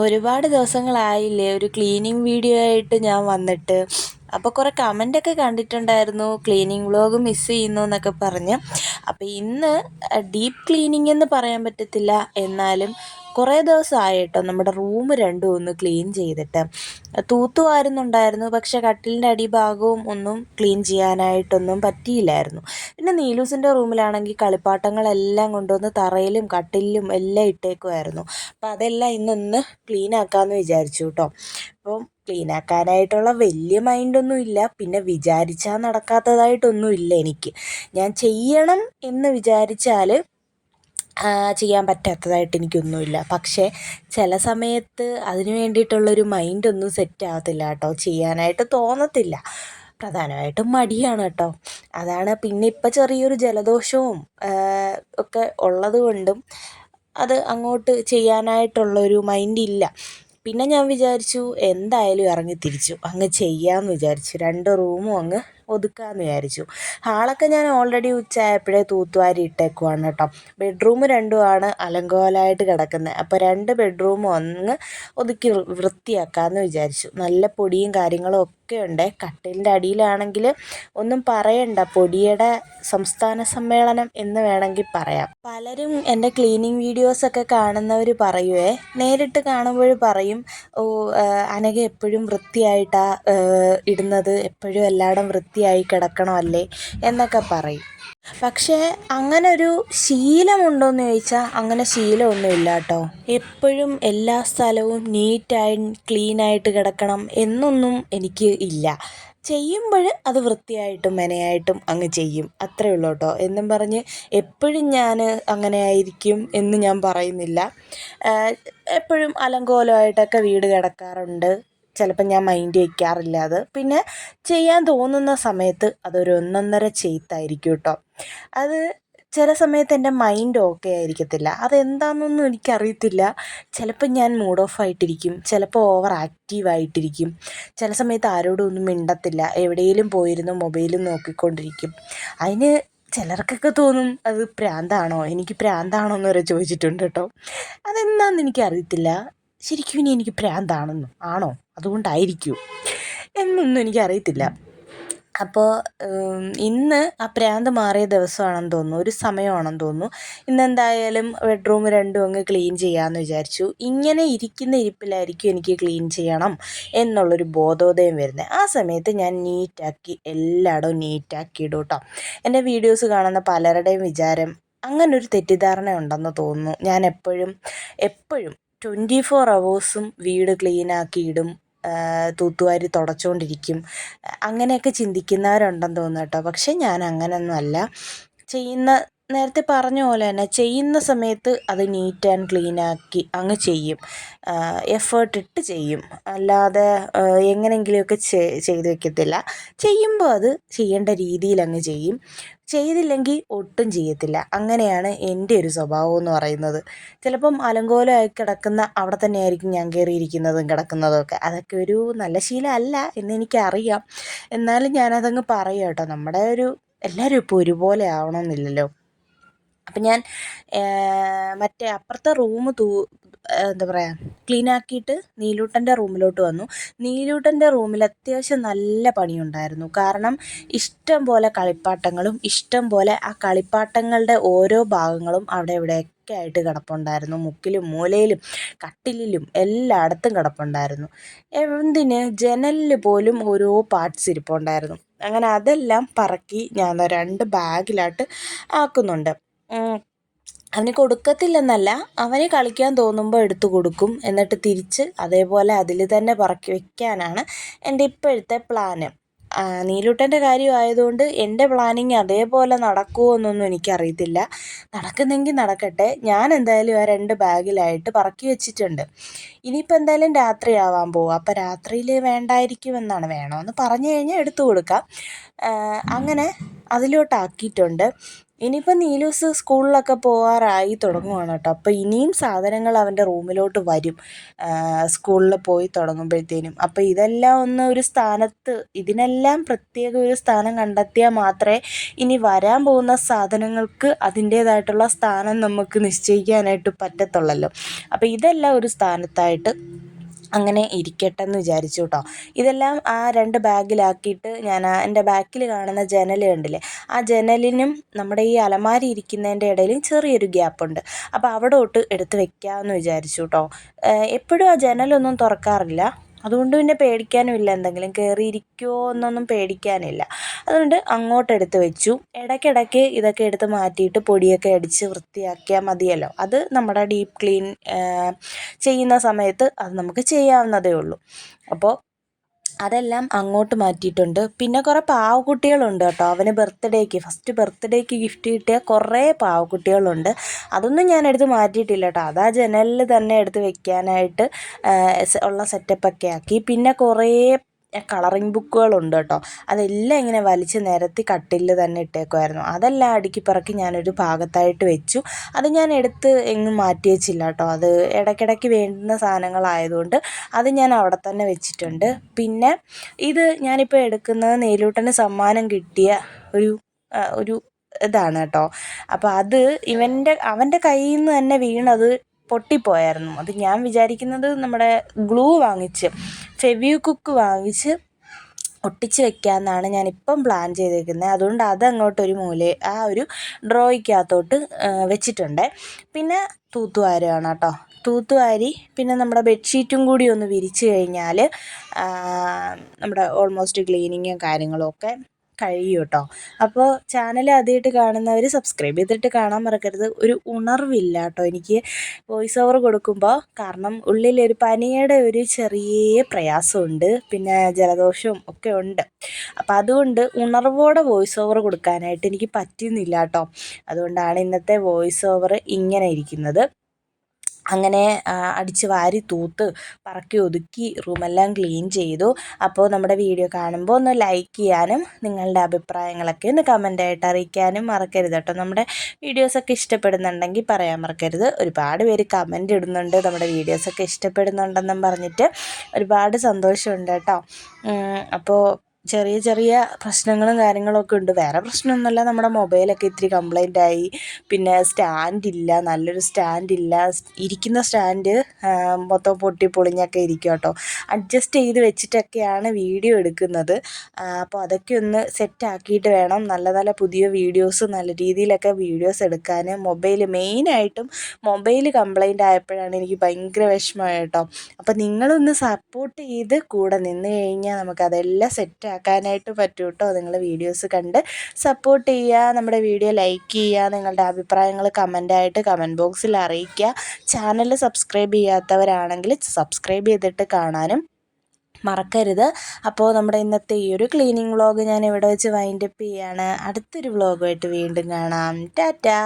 ഒരുപാട് ദിവസങ്ങളായില്ലേ ഒരു cleaning video ആയിട്ട് ഞാൻ വന്നിട്ട്. അപ്പോൾ കുറേ കമൻ്റൊക്കെ കണ്ടിട്ടുണ്ടായിരുന്നു, ക്ലീനിങ് വ്ളോഗ് മിസ് ചെയ്യുന്നു എന്നൊക്കെ പറഞ്ഞ്. അപ്പോൾ ഇന്ന് ഡീപ്പ് ക്ലീനിങ് എന്ന് പറയാൻ പറ്റത്തില്ല, എന്നാലും കുറേ ദിവസമായി കേട്ടോ നമ്മുടെ റൂം രണ്ടും ഒന്ന് ക്ലീൻ ചെയ്തിട്ട്. തൂത്തുവാരുന്നുണ്ടായിരുന്നു, പക്ഷേ കട്ടിലിൻ്റെ അടിഭാഗവും ഒന്നും ക്ലീൻ ചെയ്യാനായിട്ടൊന്നും പറ്റിയില്ലായിരുന്നു. പിന്നെ നീലൂസിൻ്റെ റൂമിലാണെങ്കിൽ കളിപ്പാട്ടങ്ങളെല്ലാം കൊണ്ടുവന്ന് തറയിലും കട്ടിലിലും എല്ലാം ഇട്ടേക്കുമായിരുന്നു. അപ്പോൾ അതെല്ലാം ഇന്നൊന്ന് ക്ലീൻ ആക്കാമെന്ന് വിചാരിച്ചു കേട്ടോ. അപ്പം ക്ലീൻ ആക്കാനായിട്ടുള്ള വലിയ മൈൻഡൊന്നും ഇല്ല, പിന്നെ വിചാരിച്ചാൽ നടക്കാത്തതായിട്ടൊന്നും ഇല്ല എനിക്ക്. ഞാൻ ചെയ്യണം എന്ന് വിചാരിച്ചാൽ ചെയ്യാൻ പറ്റാത്തതായിട്ട് എനിക്കൊന്നുമില്ല. പക്ഷേ ചില സമയത്ത് അതിന് വേണ്ടിയിട്ടുള്ളൊരു മൈൻഡൊന്നും സെറ്റ് ആകത്തില്ല കേട്ടോ, ചെയ്യാനായിട്ട് തോന്നത്തില്ല. പ്രധാനമായിട്ടും മടിയാണ് കേട്ടോ. അതാണ്. പിന്നെ ഇപ്പം ചെറിയൊരു ജലദോഷവും ഒക്കെ ഉള്ളത് കൊണ്ടും അത് അങ്ങോട്ട് ചെയ്യാനായിട്ടുള്ളൊരു മൈൻഡില്ല. പിന്നെ ഞാൻ വിചാരിച്ചു എന്തായാലും ഇറങ്ങി തിരിച്ചു അങ്ങ് ചെയ്യാമെന്ന് വിചാരിച്ചു. 2 റൂമും അങ്ങ് ഒതുക്കാമെന്ന് വിചാരിച്ചു. ഹാളൊക്കെ ഞാൻ ഓൾറെഡി ഉച്ചയായപ്പോഴേ തൂത്തുവാരി ഇട്ടേക്കുവാണ് കേട്ടോ. ബെഡ്റൂം രണ്ടുമാണ് അലങ്കോലമായിട്ട് കിടക്കുന്നത്. അപ്പോൾ 2 ബെഡ്റൂമും അങ്ങ് ഒതുക്കി വൃത്തിയാക്കാമെന്ന് വിചാരിച്ചു. നല്ല പൊടിയും കാര്യങ്ങളും ഒക്കെ ഉണ്ട്. കട്ടിലിൻ്റെ അടിയിലാണെങ്കിൽ ഒന്നും പറയണ്ട, പൊടിയുടെ സംസ്ഥാന സമ്മേളനം എന്ന് വേണമെങ്കിൽ പറയാം. പലരും എൻ്റെ ക്ലീനിങ് വീഡിയോസൊക്കെ കാണുന്നവർ പറയുമേ, നേരിട്ട് കാണുമ്പോൾ പറയും, ഓ അനഘ എപ്പോഴും വൃത്തിയായിട്ടാണ് ഇടുന്നത്, എപ്പോഴും എല്ലായിടം വൃത്തിയായി കിടക്കണമല്ലേ എന്നൊക്കെ പറയും. പക്ഷേ അങ്ങനൊരു ശീലമുണ്ടോയെന്ന് ചോദിച്ചാൽ അങ്ങനെ ശീലമൊന്നുമില്ല കേട്ടോ. എപ്പോഴും എല്ലാ സ്ഥലവും നീറ്റായി ക്ലീനായിട്ട് കിടക്കണം എന്നൊന്നും എനിക്ക് ഇല്ല. ചെയ്യുമ്പോൾ അത് വൃത്തിയായിട്ടും മെനയായിട്ടും അങ്ങ് ചെയ്യും, അത്രയേ ഉള്ളൂ കേട്ടോ. എന്നും പറഞ്ഞ് എപ്പോഴും ഞാൻ അങ്ങനെ ആയിരിക്കും എന്ന് ഞാൻ പറയുന്നില്ല. എപ്പോഴും അലങ്കോലമായിട്ടൊക്കെ വീട് കിടക്കാറുണ്ട്. ചിലപ്പോൾ ഞാൻ മൈൻഡ് വയ്ക്കാറില്ല അത്. പിന്നെ ചെയ്യാൻ തോന്നുന്ന സമയത്ത് അതൊരു ഒന്നൊന്നര ചെയ്ത്തായിരിക്കും കേട്ടോ. അത് ചില സമയത്ത് എൻ്റെ മൈൻഡ് ഓക്കെ ആയിരിക്കത്തില്ല, അതെന്താണെന്നൊന്നും എനിക്കറിയത്തില്ല. ചിലപ്പോൾ ഞാൻ മൂഡ് ഓഫ് ആയിട്ടിരിക്കും, ചിലപ്പോൾ ഓവർ ആക്റ്റീവായിട്ടിരിക്കും. ചില സമയത്ത് ആരോടും ഒന്നും മിണ്ടത്തില്ല, എവിടെയെങ്കിലും പോയിരുന്ന് മൊബൈലും നോക്കിക്കൊണ്ടിരിക്കും. അതിന് ചിലർക്കൊക്കെ തോന്നും അത് പ്രാന്താണോ, എനിക്ക് പ്രാന്താണോ എന്ന് വരെ ചോദിച്ചിട്ടുണ്ട് കേട്ടോ. അതെന്താണെന്ന് എനിക്കറിയത്തില്ല. ശരിക്കും ഇനി എനിക്ക് പ്രാന്താണെന്നോ ആണോ, അതുകൊണ്ടായിരിക്കും എന്നൊന്നും എനിക്കറിയത്തില്ല. അപ്പോൾ ഇന്ന് ആ പ്രാന്ത് മാറിയ ദിവസമാണെന്ന് തോന്നുന്നു, ഒരു സമയമാണെന്ന് തോന്നുന്നു. ഇന്നെന്തായാലും ബെഡ്റൂം രണ്ടും അങ്ങ് ക്ലീൻ ചെയ്യാമെന്ന് വിചാരിച്ചു. ഇങ്ങനെ ഇരിക്കുന്ന ഇരിപ്പിലായിരിക്കും എനിക്ക് ക്ലീൻ ചെയ്യണം എന്നുള്ളൊരു ബോധോദയം വരുന്നത്. ആ സമയത്ത് ഞാൻ നീറ്റാക്കി എല്ലായിടവും നീറ്റാക്കി ഇടും കേട്ടോ. എൻ്റെ വീഡിയോസ് കാണുന്ന പലരുടെയും വിചാരം അങ്ങനൊരു തെറ്റിദ്ധാരണ ഉണ്ടെന്ന് തോന്നുന്നു. ഞാൻ എപ്പോഴും 24 അവേഴ്സും വീട് ക്ലീനാക്കി ഇടും, തൂത്തുവാരി തുടച്ചുകൊണ്ടിരിക്കും, അങ്ങനെയൊക്കെ ചിന്തിക്കുന്നവരുണ്ടെന്ന് തോന്നുന്നു കേട്ടോ. പക്ഷേ ഞാൻ അങ്ങനെയൊന്നും അല്ല. നേരത്തെ പറഞ്ഞ പോലെ തന്നെ ചെയ്യുന്ന സമയത്ത് അത് നീറ്റ് ആൻഡ് ക്ലീനാക്കി അങ്ങ് ചെയ്യും, എഫേർട്ട് ഇട്ട് ചെയ്യും. അല്ലാതെ എങ്ങനെയെങ്കിലുമൊക്കെ ചെയ്ത് വെക്കത്തില്ല. ചെയ്യുമ്പോൾ അത് ചെയ്യേണ്ട രീതിയിൽ അങ്ങ് ചെയ്യും, ചെയ്തില്ലെങ്കിൽ ഒട്ടും ചെയ്യത്തില്ല. അങ്ങനെയാണ് എൻ്റെ ഒരു സ്വഭാവം എന്ന് പറയുന്നത്. ചിലപ്പം അലങ്കോലമായി കിടക്കുന്ന അവിടെ തന്നെയായിരിക്കും ഞാൻ കയറിയിരിക്കുന്നതും കിടക്കുന്നതും ഒക്കെ. അതൊക്കെ ഒരു നല്ല ശീലമല്ല എന്നെനിക്കറിയാം, എന്നാലും ഞാനതങ്ങ് പറയാം കേട്ടോ. നമ്മുടെ എല്ലാവരും ഇപ്പോൾ ഒരുപോലെ ആവണമെന്നില്ലല്ലോ. അപ്പം ഞാൻ മറ്റേ അപ്പുറത്തെ റൂം എന്താ പറയുക, ക്ലീനാക്കിയിട്ട് നീലൂട്ടൻ്റെ റൂമിലോട്ട് വന്നു. നീലൂട്ടൻ്റെ റൂമിൽ അത്യാവശ്യം നല്ല പണിയുണ്ടായിരുന്നു. കാരണം ഇഷ്ടം പോലെ കളിപ്പാട്ടങ്ങളും ഇഷ്ടം പോലെ ആ കളിപ്പാട്ടങ്ങളുടെ ഓരോ ഭാഗങ്ങളും അവിടെ ഇവിടെയൊക്കെ ആയിട്ട് കിടപ്പുണ്ടായിരുന്നു. മുക്കിലും മൂലയിലും കട്ടിലിലും എല്ലായിടത്തും കിടപ്പുണ്ടായിരുന്നു. എന്തിന്, ജനലിൽ പോലും ഓരോ പാർട്സ് ഇരിപ്പുണ്ടായിരുന്നു. അങ്ങനെ അതെല്ലാം പറക്കി ഞാൻ 2 ബാഗിലായിട്ട് ആക്കുന്നുണ്ട്. അവന് കൊടുക്കത്തില്ലെന്നല്ല, അവന് കളിക്കാൻ തോന്നുമ്പോൾ എടുത്തു കൊടുക്കും, എന്നിട്ട് തിരിച്ച് അതേപോലെ അതിൽ തന്നെ പറക്കി വയ്ക്കാനാണ് എൻ്റെ ഇപ്പോഴത്തെ പ്ലാന്. നീലൂട്ടൻ്റെ കാര്യമായതുകൊണ്ട് എൻ്റെ പ്ലാനിങ് അതേപോലെ നടക്കുമോ എന്നൊന്നും എനിക്കറിയത്തില്ല. നടക്കുന്നെങ്കിൽ നടക്കട്ടെ. ഞാൻ എന്തായാലും ആ 2 ബാഗിലായിട്ട് പറക്കി വെച്ചിട്ടുണ്ട്. ഇനിയിപ്പോൾ എന്തായാലും രാത്രിയാവാൻ പോവുക. അപ്പോൾ രാത്രിയിൽ വേണ്ടായിരിക്കുമെന്നാണ്, വേണമെന്ന് പറഞ്ഞു കഴിഞ്ഞാൽ എടുത്തു കൊടുക്കാം. അങ്ങനെ അതിലോട്ടാക്കിയിട്ടുണ്ട്. ഇനിയിപ്പോൾ നീലൂസ് സ്കൂളിലൊക്കെ പോകാറായി തുടങ്ങുവാണ് കേട്ടോ. അപ്പോൾ ഇനിയും സാധനങ്ങൾ അവൻ്റെ റൂമിലോട്ട് വരും സ്കൂളിൽ പോയി തുടങ്ങുമ്പോഴത്തേനും. അപ്പോൾ ഇതെല്ലാം ഒന്ന് ഒരു സ്ഥാനത്ത്, ഇതിനെല്ലാം പ്രത്യേക ഒരു സ്ഥാനം കണ്ടെത്തിയാൽ മാത്രമേ ഇനി വരാൻ പോകുന്ന സാധനങ്ങൾക്ക് അതിൻ്റേതായിട്ടുള്ള സ്ഥാനം നമുക്ക് നിശ്ചയിക്കാനായിട്ട് പറ്റത്തുള്ളല്ലോ. അപ്പോൾ ഇതെല്ലാം ഒരു സ്ഥാനത്തായിട്ട് അങ്ങനെ ഇരിക്കട്ടെ എന്ന് വിചാരിച്ചു കേട്ടോ. ഇതെല്ലാം ആ 2 ബാഗിലാക്കിയിട്ട് ഞാൻ എൻ്റെ ബാക്കിൽ കാണുന്ന ജനൽ കണ്ടില്ലേ, ആ ജനലിനും നമ്മുടെ ഈ അലമാരി ഇരിക്കുന്നതിൻ്റെ ഇടയിൽ ചെറിയൊരു ഗ്യാപ്പുണ്ട്. അപ്പോൾ അവിടോട്ട് എടുത്ത് വെക്കാമെന്ന് വിചാരിച്ചു കേട്ടോ. എപ്പോഴും ആ ജനലൊന്നും തുറക്കാറില്ല, അതുകൊണ്ട് പിന്നെ പേടിക്കാനും ഇല്ല, എന്തെങ്കിലും കയറിയിരിക്കുമോ എന്നൊന്നും പേടിക്കാനില്ല. അതുകൊണ്ട് അങ്ങോട്ടെടുത്ത് വെച്ചു. ഇടയ്ക്കിടയ്ക്ക് ഇതൊക്കെ എടുത്ത് മാറ്റിയിട്ട് പൊടിയൊക്കെ അടിച്ച് വൃത്തിയാക്കിയാൽ മതിയല്ലോ. അത് നമ്മുടെ ഡീപ്പ് ക്ലീൻ ചെയ്യുന്ന സമയത്ത് അത് നമുക്ക് ചെയ്യാവുന്നതേ ഉള്ളൂ. അപ്പോൾ അതെല്ലാം അങ്ങോട്ട് മാറ്റിയിട്ടുണ്ട്. പിന്നെ കുറേ പാവക്കുട്ടികളുണ്ട് കേട്ടോ. അവന് ഫസ്റ്റ് ബർത്ത്ഡേക്ക് ഗിഫ്റ്റ് കിട്ടിയ കുറേ പാവക്കുട്ടികളുണ്ട്. അതൊന്നും ഞാൻ എടുത്ത് മാറ്റിയിട്ടില്ല കേട്ടോ. അതാ ജനലിൽ തന്നെ എടുത്ത് വെക്കാനായിട്ട് ഉള്ള സെറ്റപ്പൊക്കെ ആക്കി. പിന്നെ കുറേ കളറിങ് ബുക്കുകളുണ്ട് കേട്ടോ. അതെല്ലാം ഇങ്ങനെ വലിച്ച് നിരത്തി കട്ടിലിൽ തന്നെ ഇട്ടേക്കുമായിരുന്നു. അതെല്ലാം അടുക്കി പറക്കി ഞാനൊരു ഭാഗത്തായിട്ട് വെച്ചു. അത് ഞാൻ എടുത്ത് എങ്ങും മാറ്റി വെച്ചില്ല കേട്ടോ. അത് ഇടയ്ക്കിടയ്ക്ക് വേണ്ടുന്ന സാധനങ്ങളായതുകൊണ്ട് അത് ഞാൻ അവിടെ തന്നെ വെച്ചിട്ടുണ്ട്. പിന്നെ ഇത് ഞാനിപ്പോൾ എടുക്കുന്നത് നീലൂട്ടന് സമ്മാനം കിട്ടിയ ഒരു ഇതാണ് കേട്ടോ. അപ്പോൾ അത് അവൻ്റെ കയ്യിൽ നിന്ന് തന്നെ വീണത് പൊട്ടിപ്പോയായിരുന്നു. അത് ഞാൻ വിചാരിക്കുന്നത് നമ്മുടെ ഗ്ലൂ വാങ്ങിച്ച് ഫെവിക്വിക്ക് വാങ്ങിച്ച് ഒട്ടിച്ച് വെക്കാമെന്നാണ് ഞാനിപ്പം പ്ലാൻ ചെയ്തേക്കുന്നത്. അതുകൊണ്ട് അതങ്ങോട്ടൊരു ആ ഒരു ഡ്രോയ്ക്കകത്തോട്ട് വെച്ചിട്ടുണ്ട്. പിന്നെ തൂത്തുവാരുകയാണ് കേട്ടോ. തൂത്തുവാരി പിന്നെ നമ്മുടെ ബെഡ്ഷീറ്റും കൂടി ഒന്ന് വിരിച്ച് കഴിഞ്ഞാൽ നമ്മുടെ ഓൾമോസ്റ്റ് ക്ലീനിങ്ങും കാര്യങ്ങളും ഒക്കെ കഴിയും കേട്ടോ. അപ്പോൾ ചാനൽ ആദ്യമായിട്ട് കാണുന്നവർ സബ്സ്ക്രൈബ് ചെയ്തിട്ട് കാണാൻ മറക്കരുത്. ഒരു ഉണർവില്ല കേട്ടോ എനിക്ക് വോയിസ് ഓവർ കൊടുക്കുമ്പോൾ, കാരണം ഉള്ളിലൊരു പനിയുടെ ഒരു ചെറിയ പ്രയാസമുണ്ട്, പിന്നെ ജലദോഷവും ഒക്കെ ഉണ്ട്. അപ്പോൾ അതുകൊണ്ട് ഉണർവോടെ വോയിസ് ഓവർ കൊടുക്കാനായിട്ട് എനിക്ക് പറ്റുന്നില്ല കേട്ടോ. അതുകൊണ്ടാണ് ഇന്നത്തെ വോയിസ് ഓവർ ഇങ്ങനെ ഇരിക്കുന്നത്. അങ്ങനെ അടിച്ച് വാരി തൂത്ത് പറക്കി ഒതുക്കി റൂമെല്ലാം ക്ലീൻ ചെയ്തു. അപ്പോൾ നമ്മുടെ വീഡിയോ കാണുമ്പോൾ ഒന്ന് ലൈക്ക് ചെയ്യാനും നിങ്ങളുടെ അഭിപ്രായങ്ങളൊക്കെ ഒന്ന് കമൻ്റായിട്ട് അറിയിക്കാനും മറക്കരുത് കേട്ടോ. നമ്മുടെ വീഡിയോസൊക്കെ ഇഷ്ടപ്പെടുന്നുണ്ടെങ്കിൽ പറയാൻ മറക്കരുത്. ഒരുപാട് പേര് കമൻ്റ് ഇടുന്നുണ്ട് നമ്മുടെ വീഡിയോസൊക്കെ ഇഷ്ടപ്പെടുന്നുണ്ടെന്നും പറഞ്ഞിട്ട്. ഒരുപാട് സന്തോഷമുണ്ട് കേട്ടോ. അപ്പോൾ ചെറിയ ചെറിയ പ്രശ്നങ്ങളും കാര്യങ്ങളൊക്കെ ഉണ്ട്. വേറെ പ്രശ്നമൊന്നുമില്ല, നമ്മുടെ മൊബൈലൊക്കെ ഇത്തിരി കംപ്ലൈൻ്റ് ആയി. പിന്നെ സ്റ്റാൻഡില്ല, നല്ലൊരു സ്റ്റാൻഡില്ല, ഇരിക്കുന്ന സ്റ്റാൻഡ് മൊത്തം പൊട്ടി പൊളിഞ്ഞൊക്കെ ഇരിക്കും കേട്ടോ. അഡ്ജസ്റ്റ് ചെയ്ത് വെച്ചിട്ടൊക്കെയാണ് വീഡിയോ എടുക്കുന്നത്. അപ്പോൾ അതൊക്കെ ഒന്ന് സെറ്റാക്കിയിട്ട് വേണം നല്ല നല്ല പുതിയ വീഡിയോസ്, നല്ല രീതിയിലൊക്കെ വീഡിയോസ് എടുക്കാൻ. മെയിനായിട്ടും മൊബൈൽ കംപ്ലൈൻ്റ് ആയപ്പോഴാണ് എനിക്ക് ഭയങ്കര വിഷമമായി കേട്ടോ. അപ്പോൾ നിങ്ങളൊന്ന് സപ്പോർട്ട് ചെയ്ത് കൂടെ നിന്ന് കഴിഞ്ഞാൽ നമുക്കതെല്ലാം സെറ്റാക്കാനായിട്ട് പറ്റും കേട്ടോ. നിങ്ങൾ വീഡിയോസ് കണ്ട് സപ്പോർട്ട് ചെയ്യുക, നമ്മുടെ വീഡിയോ ലൈക്ക് ചെയ്യുക, നിങ്ങളുടെ അഭിപ്രായങ്ങൾ കമൻ്റായിട്ട് കമൻറ്റ് ബോക്സിൽ അറിയിക്കുക. ചാനൽ സബ്സ്ക്രൈബ് ചെയ്യാത്തവരാണെങ്കിൽ സബ്സ്ക്രൈബ് ചെയ്തിട്ട് കാണാനും മറക്കരുത്. അപ്പോൾ നമ്മുടെ ഇന്നത്തെ ഈ ഒരു ക്ലീനിങ് വ്ളോഗ് ഞാൻ ഇവിടെ വെച്ച് വൈൻഡപ്പ് ചെയ്യുകയാണ്. അടുത്തൊരു വ്ളോഗുമായിട്ട് വീണ്ടും കാണാം. ടാറ്റാ.